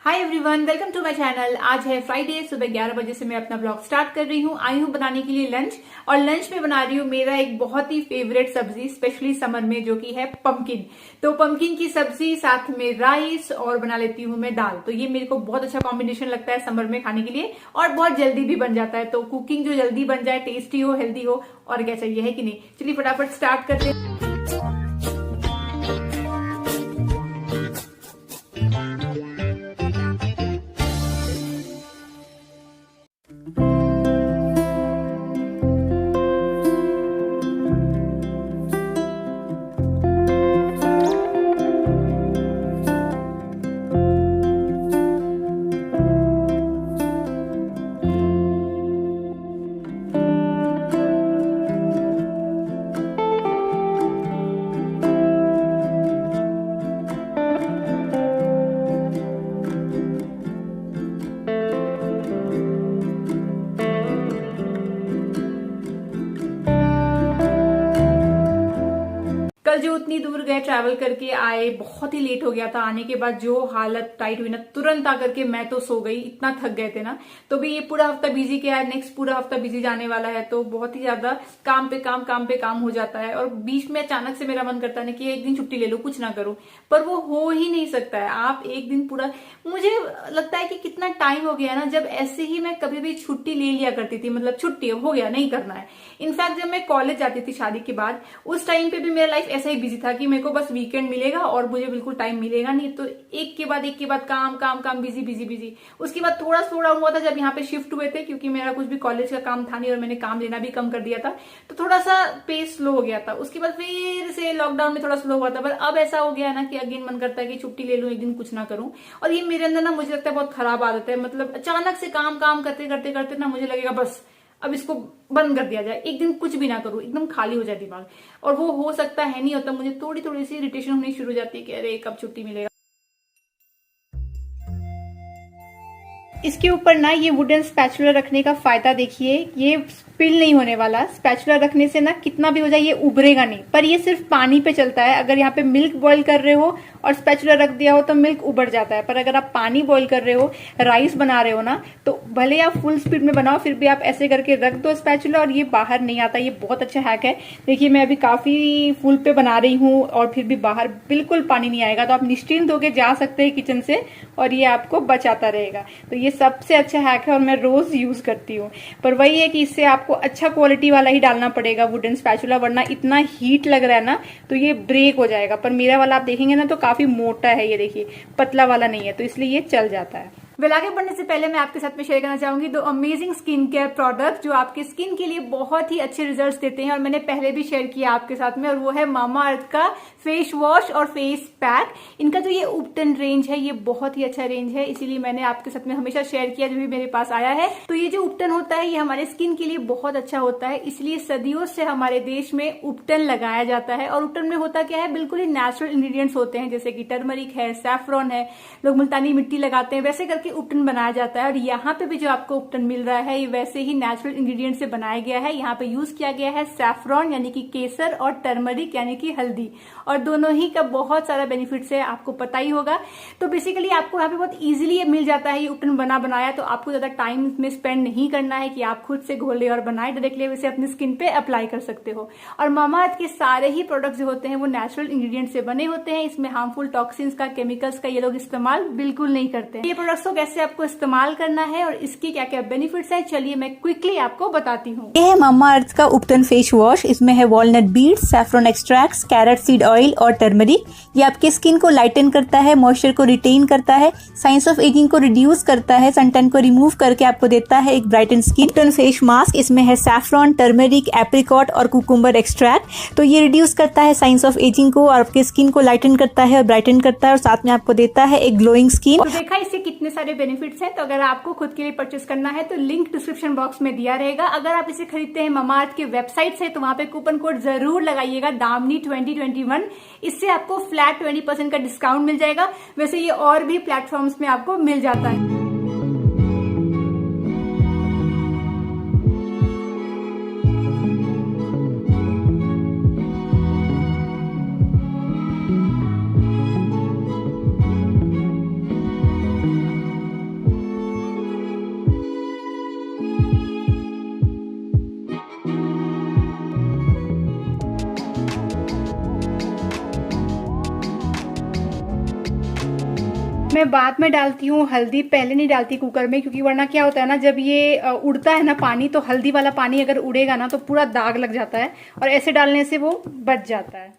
Hi everyone, welcome to my channel. आज है Friday, सुबह 11 बजे से मैं अपना ब्लॉग स्टार्ट कर रही हूँ। आई हूँ बनाने के लिए लंच, और लंच में बना रही हूँ मेरा एक बहुत ही फेवरेट सब्जी, स्पेशली समर में, जो कि है पंपकिन। तो पंपकिन की सब्जी, साथ में राइस, और बना लेती हूँ मैं दाल। तो ये मेरे को बहुत अच्छा कॉम्बिनेशन लगता है समर में खाने के लिए, और बहुत जल्दी भी बन जाता है। तो कुकिंग जो जल्दी बन जाए, टेस्टी हो, हेल्दी हो, और क्या चाहिए, है कि नहीं। चलिए फटाफट स्टार्ट करते हैं। कल जो उतनी दूर गए, ट्रैवल करके आए, बहुत ही लेट हो गया था। आने के बाद जो हालत टाइट हुई ना, तुरंत आकर के मैं तो सो गई, इतना थक गए थे ना। तो भी ये पूरा हफ्ता बिजी गया है, नेक्स्ट पूरा हफ्ता बिजी जाने वाला है। तो बहुत ही ज्यादा काम पे काम हो जाता है। और बीच में अचानक से मेरा मन करता है कि एक दिन छुट्टी ले लो, कुछ ना करूं, पर वो हो ही नहीं सकता है। आप एक दिन पूरा, मुझे लगता है कि कितना टाइम हो गया ना जब ऐसे ही मैं कभी भी छुट्टी ले लिया करती थी। मतलब छुट्टी हो गया, नहीं करना है। इनफैक्ट जब मैं कॉलेज जाती थी शादी के बाद, उस टाइम पे भी मेरा लाइफ ऐसा ही बिजी था कि मेरे को बस वीकेंड मिलेगा और मुझे बिल्कुल टाइम मिलेगा नहीं। तो एक के बाद काम काम काम, बिजी बिजी बिजी। उसके बाद थोड़ा थोड़ा हुआ था जब यहाँ पे शिफ्ट हुए थे, क्योंकि मेरा कुछ भी कॉलेज का काम था नहीं और मैंने काम लेना भी कम कर दिया था। तो थोड़ा सा पेस स्लो हो गया था। उसके बाद फिर से लॉकडाउन में थोड़ा स्लो हुआ था। पर अब ऐसा हो गया है ना कि अगेन मन करता है कि छुट्टी ले लूं, एक दिन कुछ ना करूं। और ये मेरे अंदर ना, मुझे लगता है बहुत खराब आदत है। मतलब अचानक से काम काम करते करते करते ना, मुझे लगेगा बस अब इसको बंद कर दिया जाए, एक दिन कुछ भी ना करूं, एकदम खाली हो जाए दिमाग। और वो हो सकता है नहीं होता। मुझे थोड़ी थोड़ी सी इरिटेशन होनी शुरू हो जाती है कि अरे कब छुट्टी मिलेगा। इसके ऊपर ना ये वुडन स्पैचुला रखने का फायदा देखिए, ये स्पिल नहीं होने वाला। स्पैचुला रखने से ना कितना भी हो जाए ये उभरेगा नहीं। पर ये सिर्फ पानी पे चलता है। अगर यहाँ पे मिल्क बॉईल कर रहे हो और स्पैचुला रख दिया हो तो मिल्क उबर जाता है। पर अगर आप पानी बॉईल कर रहे हो, राइस बना रहे हो ना, तो भले आप फुल स्पीड में बनाओ, फिर भी आप ऐसे करके रख दो स्पैचुला और ये बाहर नहीं आता। ये बहुत अच्छा हैक है। देखिए मैं अभी काफी फुल पे बना रही हूँ और फिर भी बाहर बिल्कुल पानी नहीं आएगा। तो आप निश्चिंत होकर जा सकते हैं किचन से, और ये आपको बचाता रहेगा। तो ये सबसे अच्छा हैक है और मैं रोज यूज करती हूँ। पर वही है कि इससे आपको अच्छा क्वालिटी वाला ही डालना पड़ेगा वुडन स्पैचुला, वरना इतना हीट लग रहा है ना तो ये ब्रेक हो जाएगा। पर मेरा वाला आप देखेंगे ना तो काफी मोटा है, ये देखिए पतला वाला नहीं है, तो इसलिए ये चल जाता है। वेल, आगे बढ़ने से पहले मैं आपके साथ में शेयर करना चाहूंगी दो अमेजिंग स्किन केयर प्रोडक्ट जो आपके स्किन के लिए बहुत ही अच्छे रिजल्ट्स देते हैं, और मैंने पहले भी शेयर किया आपके साथ में। और वो है मामा अर्थ का फेस वॉश और फेस पैक। इनका जो ये उपटन रेंज है, ये बहुत ही अच्छा रेंज है, इसीलिए मैंने आपके साथ में हमेशा शेयर किया जब भी मेरे पास आया है। तो ये जो उपटन होता है, ये हमारे स्किन के लिए बहुत अच्छा होता है, इसलिए सदियों से हमारे देश में उपटन लगाया जाता है। और उपटन में होता क्या है, बिल्कुल ही नेचुरल इंग्रेडिएंट्स होते हैं, जैसे कि टर्मरिक है, सैफरॉन है, लोग मुल्तानी मिट्टी लगाते हैं, वैसे करके उपटन बनाया जाता है। और यहाँ पे भी जो आपको उपटन मिल रहा है, ये वैसे ही नेचुरल इंग्रेडिएंट से बनाया गया है। यहाँ पे यूज किया गया है सैफरॉन यानी कि केसर, और टर्मरिक यानी कि हल्दी, और दोनों ही का बहुत सारा बेनिफिट्स है, आपको पता ही होगा। तो बेसिकली आपको यहाँ पे बहुत इजीली मिल जाता है ये उपटन बना बनाया। तो आपको ज्यादा टाइम में स्पेंड नहीं करना है कि आप खुद से घोले और बनाए, डायरेक्टली वैसे अपनी स्किन पे अप्लाई कर सकते हो। और मामाअर्थ के सारे ही प्रोडक्ट्स जो होते हैं वो नेचुरल इंग्रेडिएंट से बने होते हैं। इसमें हार्मफुल टॉक्सिन्स का, केमिकल्स का ये लोग इस्तेमाल बिल्कुल नहीं करते हैं। ये प्रोडक्ट्स को कैसे आपको इस्तेमाल करना है और इसके क्या क्या बेनिफिट्स है, चलिए मैं क्विकली आपको बताती हूँ। ये है मामाअर्थ का उपटन फेस वॉश। इसमें है walnut beads, saffron extracts, carrot seed oil और टर्मरिक। ये आपके स्किन को लाइटन करता है, मॉइस्चर को रिटेन करता है, साइंस ऑफ एजिंग को रिड्यूस करता है, सनटैन को रिमूव करके आपको देता है एक brighten skin tone face mask. इसमें है सैफरॉन, टर्मरिक, एप्रिकॉट और कुकुम्बर एक्सट्रैक्ट। तो ये रिड्यूस करता है साइंस ऑफ एजिंग को और आपके स्किन को लाइटन करता है और ब्राइटन करता है, और साथ में आपको देता है एक ग्लोइंग स्किन। तो देखा इससे कितने सारे बेनिफिट्स हैं। तो अगर आपको खुद के लिए परचेस करना है तो लिंक डिस्क्रिप्शन बॉक्स में दिया रहेगा। अगर आप इसे खरीदते हैं मामाअर्थ के वेबसाइट से तो वहां पे कूपन कोड जरूर लगाइएगा, दामनी 2021। इससे आपको फ्लैट 20% का डिस्काउंट मिल जाएगा। वैसे ये और भी प्लेटफॉर्म्स में आपको मिल जाता है। मैं बाद में डालती हूँ हल्दी, पहले नहीं डालती कुकर में, क्योंकि वरना क्या होता है ना, जब ये उड़ता है ना पानी, तो हल्दी वाला पानी अगर उड़ेगा ना तो पूरा दाग लग जाता है, और ऐसे डालने से वो बच जाता है।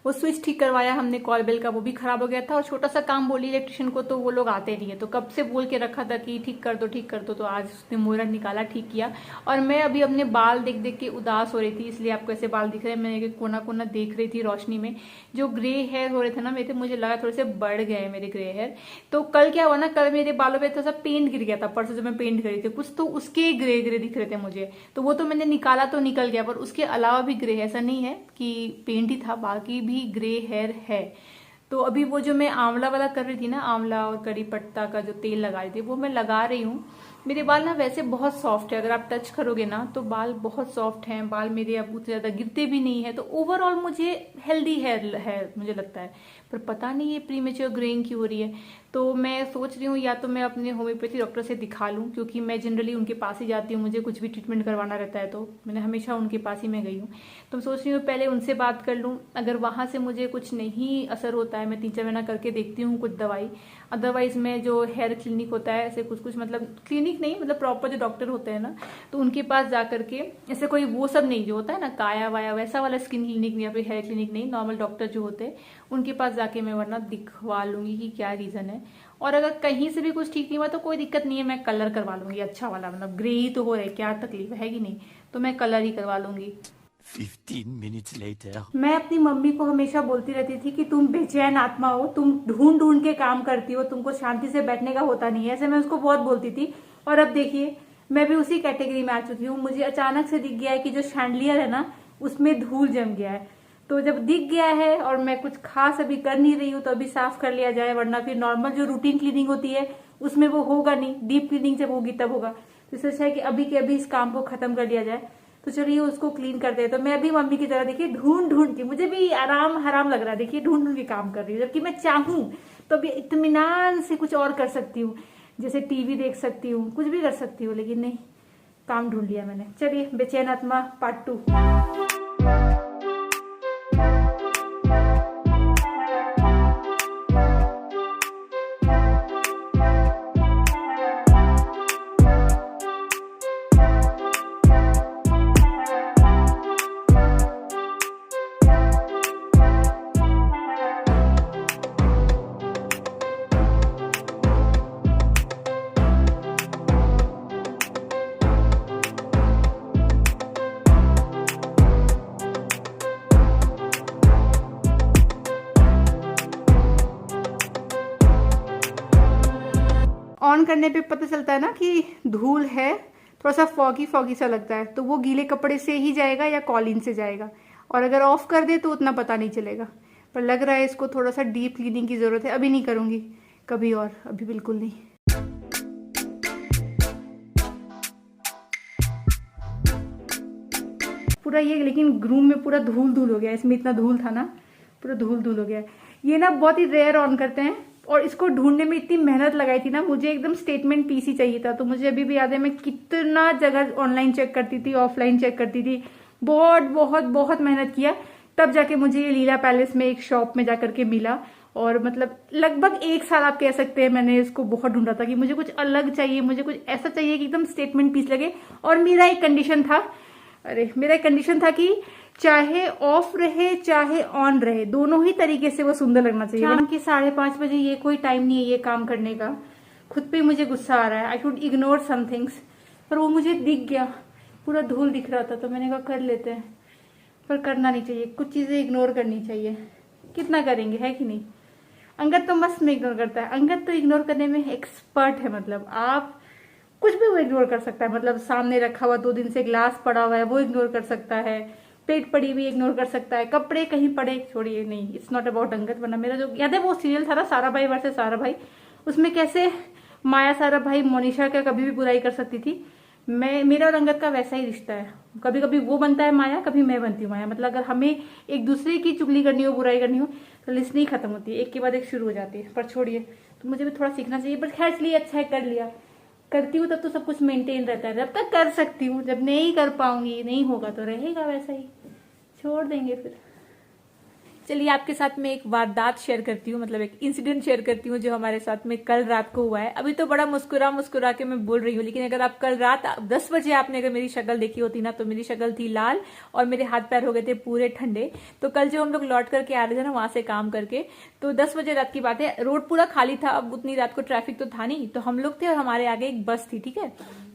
वो स्विच ठीक करवाया हमने कॉल बेल का, वो भी खराब हो गया था, और छोटा सा काम बोली इलेक्ट्रिशियन को तो वो लोग आते नहीं है, तो कब से बोल के रखा था कि ठीक कर दो ठीक कर दो, तो आज उसने मोहरा निकाला, ठीक किया। और मैं अभी अपने बाल देख देख के उदास हो रही थी, इसलिए आपको ऐसे बाल दिख रहे हैं। मैंने कोना कोना देख रही थी रोशनी में, जो ग्रे हेयर हो रहे थे ना मेरे, मुझे लगा थोड़े से बढ़ गए मेरे ग्रे हेयर। तो कल क्या हुआ ना, कल मेरे बालों पे थोड़ा सा पेंट गिर गया था, परसों जब मैं पेंट करी थी कुछ, तो उसके ग्रे ग्रे दिख रहे थे मुझे, तो वो तो मैंने निकाला तो निकल गया, पर उसके अलावा भी ग्रे, ऐसा नहीं है कि पेंट ही था, बाकी भी ग्रे हेयर है। तो अभी वो जो मैं आंवला वाला कर रही थी ना, आंवला और करी पत्ता का जो तेल लगा रही थी, वो मैं लगा रही हूँ। मेरे बाल ना वैसे बहुत सॉफ्ट है, अगर आप टच करोगे ना तो बाल बहुत सॉफ्ट हैं, बाल मेरे अब उतने ज्यादा गिरते भी नहीं है, तो ओवरऑल मुझे हेल्दी हेयर है मुझे लगता है। पर पता नहीं ये प्रीमेच्योर ग्रेइंग क्यों हो रही है, तो मैं सोच रही हूँ या तो मैं अपने होम्योपैथी डॉक्टर से दिखा लूँ, क्योंकि मैं जनरली उनके पास ही जाती हूँ, मुझे कुछ भी ट्रीटमेंट करवाना रहता है तो मैंने हमेशा उनके पास ही मैं गई हूँ। तो मैं सोच रही हूँ पहले उनसे बात कर लूँ, अगर वहां से मुझे कुछ नहीं असर होता है, मैं 3-4 महीना करके देखती हूँ कुछ दवाई, अदरवाइज मैं जो हेयर क्लिनिक होता है, ऐसे कुछ कुछ मतलब क्लिनिक नहीं, मतलब प्रॉपर जो डॉक्टर होते हैं ना, तो उनके पास जा करके, ऐसे कोई वो सब नहीं जो होता है ना काया वाया वैसा वाला स्किन क्लिनिक या फिर हेयर क्लिनिक नहीं, नॉर्मल डॉक्टर जो होते हैं उनके पास जाके मैं वरना दिखवा लूंगी कि क्या रीजन है। और अगर कहीं से भी कुछ ठीक नहीं हुआ तो कोई दिक्कत नहीं है, मैं कलर करवा लूंगी अच्छा वाला, मतलब ग्रे ही तो हो रहा है, क्या तकलीफ है कि नहीं, तो मैं कलर ही करवा लूंगी। 15 minutes later. मैं अपनी मम्मी को हमेशा बोलती रहती थी कि तुम बेचैन आत्मा हो, तुम ढूंढ ढूंढ के काम करती हो, तुमको शांति से बैठने का होता नहीं है, ऐसे मैं उसको बहुत बोलती थी। और अब देखिए मैं भी उसी कैटेगरी में आ चुकी हूँ, मुझे अचानक से दिख गया है कि जो शैंडलियर है ना उसमें धूल जम गया है, तो जब दिख गया है और मैं कुछ खास अभी कर नहीं रही हूँ तो अभी साफ कर लिया जाए, वरना फिर नॉर्मल जो रूटीन क्लीनिंग होती है उसमें वो होगा नहीं, डीप क्लीनिंग जब होगी तब होगा। तो इससे अच्छा है कि अभी के अभी इस काम को खत्म कर लिया जाए। तो चलिए उसको क्लीन करते हैं। तो मैं भी मम्मी की तरह देखिए ढूंढ ढूंढ के, मुझे भी आराम हराम लग रहा है, देखिए ढूंढ ढूंढ के काम कर रही हूँ, जबकि मैं चाहूं तो अभी इत्मीनान से कुछ और कर सकती हूँ, जैसे टीवी देख सकती हूँ, कुछ भी कर सकती हूँ, लेकिन नहीं, काम ढूंढ लिया मैंने। चलिए बेचैन आत्मा पार्ट 2। ऑन करने पे पता चलता है ना कि धूल है, थोड़ा सा फॉगी फॉगी सा लगता है, तो वो गीले कपड़े से ही जाएगा या कॉलिन से जाएगा, और अगर ऑफ कर दे तो उतना पता नहीं चलेगा। पर लग रहा है इसको थोड़ा सा डीप क्लीनिंग की जरूरत है, अभी नहीं करूंगी, कभी और, अभी बिल्कुल नहीं। पूरा ये लेकिन रूम में पूरा धूल धूल हो गया, इसमें इतना धूल था ना, पूरा धूल धूल हो गया। ये ना बहुत ही रेयर ऑन करते हैं, और इसको ढूंढने में इतनी मेहनत लगाई थी ना, मुझे एकदम स्टेटमेंट पीस ही चाहिए था, तो मुझे अभी भी याद है मैं कितना जगह ऑनलाइन चेक करती थी, ऑफलाइन चेक करती थी, बहुत बहुत बहुत मेहनत किया, तब जाके मुझे ये लीला पैलेस में एक शॉप में जाकर के मिला। और मतलब लगभग 1 साल आप कह सकते हैं मैंने इसको बहुत ढूंढा था कि मुझे कुछ अलग चाहिए, मुझे कुछ ऐसा चाहिए कि एकदम स्टेटमेंट पीस लगे। और मेरा एक कंडीशन था कि चाहे ऑफ रहे चाहे ऑन रहे, दोनों ही तरीके से वो सुंदर लगना चाहिए। शाम के 5:30 बजे ये कोई टाइम नहीं है ये काम करने का, खुद पे मुझे गुस्सा आ रहा है, I should ignore some things, पर वो मुझे दिख गया, पूरा धूल दिख रहा था, तो मैंने कहा कर लेते हैं, पर करना नहीं चाहिए, कुछ चीजें इग्नोर करनी चाहिए, कितना करेंगे, है कि नहीं। अंगद तो मस्त में इग्नोर करता है, अंगद तो इग्नोर करने में एक्सपर्ट है, मतलब आप कुछ भी वो इग्नोर कर सकता है, मतलब सामने रखा हुआ 2 दिन से ग्लास पड़ा हुआ है वो इग्नोर कर सकता है, प्लेट पड़ी हुई इग्नोर कर सकता है, कपड़े कहीं पड़े छोड़िए नहीं, इट्स नॉट अबाउट अंगद। वरना मेरा जो याद है वो सीरियल था ना सारा भाई वर्सेस सारा भाई, उसमें कैसे माया सारा भाई मोनिशा का कभी भी बुराई कर सकती थी। मेरा और अंगद का वैसा ही रिश्ता है, कभी कभी वो बनता है माया, कभी मैं बनती हूँ माया। मतलब अगर हमें एक दूसरे की चुगली करनी हो, बुराई करनी हो, तो लिस्ट नहीं खत्म होती है, एक के बाद एक शुरू हो जाती है। पर छोड़िए, तो मुझे भी थोड़ा सीखना चाहिए, बट खैर इसलिए अच्छा है कर लिया। करती हूँ तब तो सब कुछ मेंटेन रहता है, जब तक कर सकती हूँ, जब नहीं कर पाऊंगी नहीं होगा तो रहेगा वैसा ही, छोड़ देंगे फिर। चलिए आपके साथ में एक वारदात शेयर करती हूँ, मतलब एक इंसिडेंट शेयर करती हूँ जो हमारे साथ में कल रात को हुआ है। अभी तो बड़ा मुस्कुरा मुस्कुरा के मैं बोल रही हूँ, लेकिन अगर आप कल रात 10 बजे आपने अगर मेरी शक्ल देखी होती ना, तो मेरी शक्ल थी लाल और मेरे हाथ पैर हो गए थे पूरे ठंडे। तो कल जो हम लोग लौट करके आ रहे थे ना वहां से काम करके, तो 10 बजे रात की बात है, रोड पूरा खाली था। अब उतनी रात को ट्रैफिक तो था नहीं, तो हम लोग थे और हमारे आगे एक बस थी, ठीक है।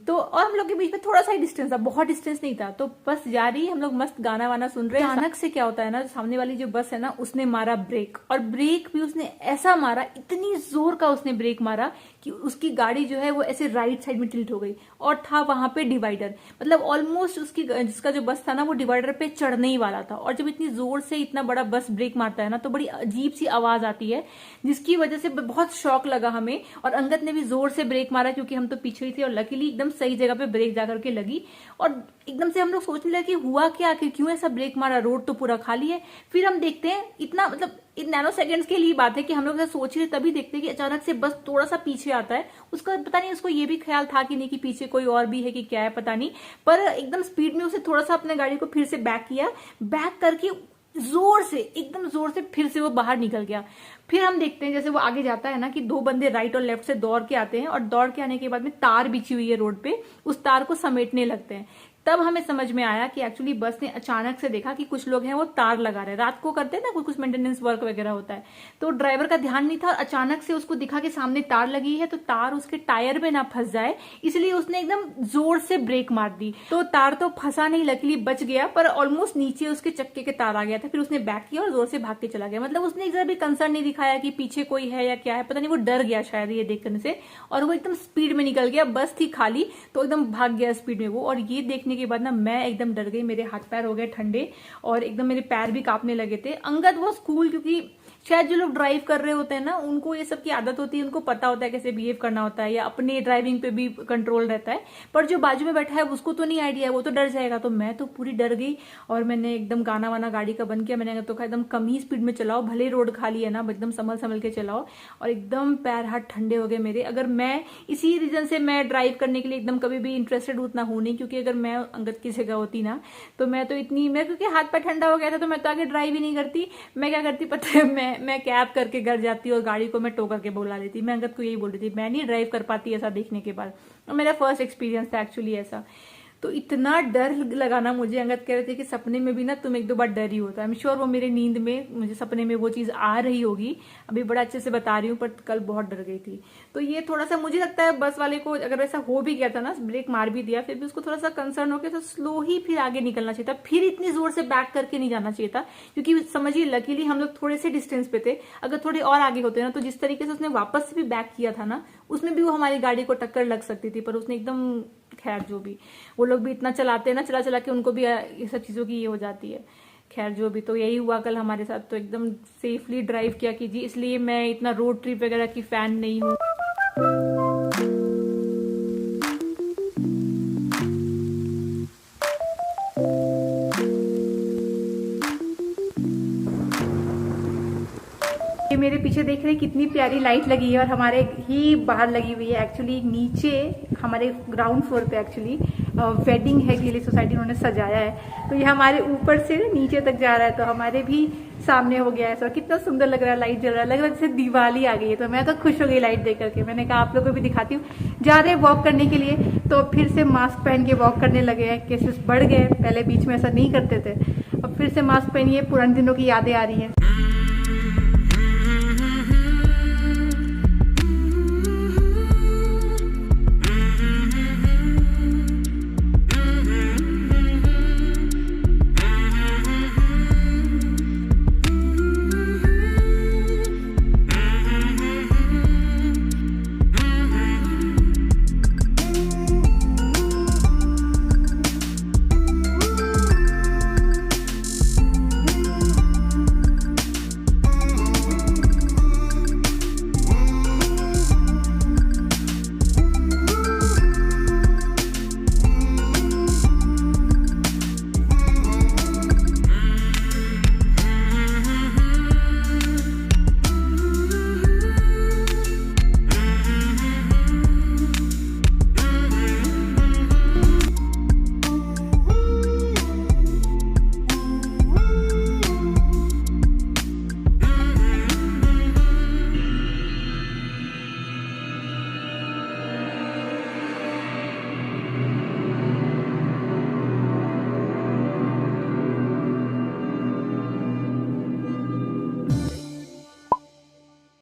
तो और हम लोग के बीच में थोड़ा सा ही डिस्टेंस था, बहुत डिस्टेंस नहीं था। तो बस जा रही, हम लोग मस्त गाना वाना सुन रहे हैं। अचानक से क्या होता है ना, सामने वाली जो बस है ना उसने मारा ब्रेक, और ब्रेक भी उसने ऐसा मारा, इतनी जोर का उसने ब्रेक मारा कि उसकी गाड़ी जो है वो ऐसे राइट साइड में टिल्ट हो गई। और था वहां पे डिवाइडर, मतलब ऑलमोस्ट उसकी जिसका जो बस था ना वो डिवाइडर पे चढ़ने ही वाला था। और जब इतनी जोर से इतना बड़ा बस ब्रेक मारता है ना, तो बड़ी अजीब सी आवाज आती है, जिसकी वजह से बहुत शॉक लगा हमें। और अंगद ने भी जोर से ब्रेक मारा, क्योंकि हम तो पीछे ही थे, और लकीली एकदम सही जगह पे ब्रेक जाकर के लगी। और एकदम से हम लोग सोचने लगे कि हुआ क्या, आखिर क्यों ऐसा ब्रेक मारा, रोड तो पूरा खाली है। फिर हम देखते हैं, इतना मतलब इन नैनो सेकंड्स के लिए बात है कि हम लोग ऐसा सोच रहे, तभी देखते हैं कि अचानक से बस थोड़ा सा पीछे आता है। उसका पता नहीं उसको ये भी ख्याल था कि नहीं कि पीछे कोई और भी है कि क्या है पता नहीं, पर एकदम स्पीड में उसे थोड़ा सा अपने गाड़ी को फिर से बैक किया, बैक करके जोर से, एकदम जोर से फिर से वो बाहर निकल गया। फिर हम देखते हैं जैसे वो आगे जाता है ना, कि 2 बंदे राइट और लेफ्ट से दौड़ के आते हैं, और दौड़ के आने के बाद में तार बिछी हुई है रोड पे, उस तार को समेटने लगते हैं। तब हमें समझ में आया कि एक्चुअली बस ने अचानक से देखा कि कुछ लोग हैं वो तार लगा रहे हैं, रात को करते हैं ना कुछ मेंटेनेंस वर्क वगैरह होता है। तो ड्राइवर का ध्यान नहीं था, और अचानक से उसको दिखा कि सामने तार लगी है, तो तार उसके टायर में ना फंस जाए, इसलिए उसने एकदम जोर से ब्रेक मार दी। तो तार तो फंसा नहीं, लकीली बच गया, पर ऑलमोस्ट नीचे उसके चक्के के तार आ गया था। फिर उसने बैक किया और जोर से भाग के चला गया। मतलब उसने एक जरा भी कंसर्न नहीं दिखाया कि पीछे कोई है या क्या है, पता नहीं, वो डर गया शायद ये देखने से, और वो एकदम स्पीड में निकल गया। बस थी खाली तो एकदम भाग गया स्पीड में वो। और ये देखने के बाद ना मैं एकदम डर गई, मेरे हाथ पैर हो गए ठंडे, और एकदम मेरे पैर भी कांपने लगे थे। अंगद वो स्कूल, क्योंकि शायद जो लोग ड्राइव कर रहे होते हैं ना, उनको ये सब की आदत होती है, उनको पता होता है कैसे बिहेव करना होता है, या अपने ड्राइविंग पे भी कंट्रोल रहता है। पर जो बाजू में बैठा है उसको तो नहीं आइडिया है, वो तो डर जाएगा। तो मैं तो पूरी डर गई, और मैंने एकदम गाना वाना गाड़ी का बंद किया। मैंने तो कहा एकदम कम ही स्पीड में चलाओ, भले रोड खाली है ना, एकदम संभल संभल के चलाओ। और एकदम पैर हाथ ठंडे हो गए मेरे। अगर मैं इसी रीजन से मैं ड्राइव करने के लिए एकदम कभी भी इंटरेस्टेड उतना हूं नहीं, क्योंकि अगर मैं अंगद की जगह होती ना, तो मैं तो इतनी, मैं क्योंकि हाथ पैर ठंडा हो गया था, तो मैं तो आगे ड्राइव ही नहीं करती। मैं क्या करती पता है, मैं कैब करके घर जाती और गाड़ी को मैं टो करके बुला लेती। मैं अंगद को यही बोल रही थी, मैं नहीं ड्राइव कर पाती ऐसा देखने के बाद। और मेरा फर्स्ट एक्सपीरियंस था एक्चुअली ऐसा। तो इतना डर लगाना मुझे, अंगद कह रहे थे कि सपने में भी ना तुम 1-2 बार डर ही होता है। आई एम श्योर वो मेरे नींद में, मुझे सपने में वो चीज आ रही होगी। अभी बड़ा अच्छे से बता रही हूँ, पर कल बहुत डर गई थी। तो ये थोड़ा सा मुझे लगता है बस वाले को अगर ऐसा हो भी गया था ना, ब्रेक मार भी दिया, फिर भी उसको थोड़ा सा कंसर्न हो गया, तो स्लो ही फिर आगे निकलना चाहिए था। फिर इतनी जोर से बैक करके नहीं जाना चाहिए था, क्योंकि समझिए लकीली हम लोग थोड़े से डिस्टेंस पे थे। अगर थोड़े और आगे होते ना, तो जिस तरीके से उसने वापस से भी बैक किया था ना, उसमें भी वो हमारी गाड़ी को टक्कर लग सकती थी। पर उसने एकदम, खैर जो भी, वो लोग भी इतना चलाते हैं ना, चला चला के उनको भी ये सब चीजों की ये हो जाती है। खैर जो भी, तो यही हुआ कल हमारे साथ। तो एकदम सेफली ड्राइव किया कीजिए, इसलिए मैं इतना रोड ट्रिप वगैरह की फैन नहीं हूँ। ये मेरे पीछे देख रहे हैं कितनी प्यारी लाइट लगी है, और हमारे ही बाहर लगी हुई है। एक्चुअली नीचे हमारे ग्राउंड फ्लोर पे एक्चुअली वेडिंग है, के लिए सोसाइटी उन्होंने सजाया है, तो ये हमारे ऊपर से नीचे तक जा रहा है, तो हमारे भी सामने हो गया है। सो कितना सुंदर लग रहा है, लाइट जल रहा है, लग रहा है जैसे दिवाली आ गई है। तो मैं तो खुश हो गई लाइट देख करके। मैंने कहा आप लोगों को भी दिखाती हूँ। जा रहे वॉक करने के लिए, तो फिर से मास्क पहन के वॉक करने लगे हैं। केसेस बढ़ गए, पहले बीच में ऐसा नहीं करते थे, अब फिर से मास्क पहनिए, पुराने दिनों की यादें आ रही है।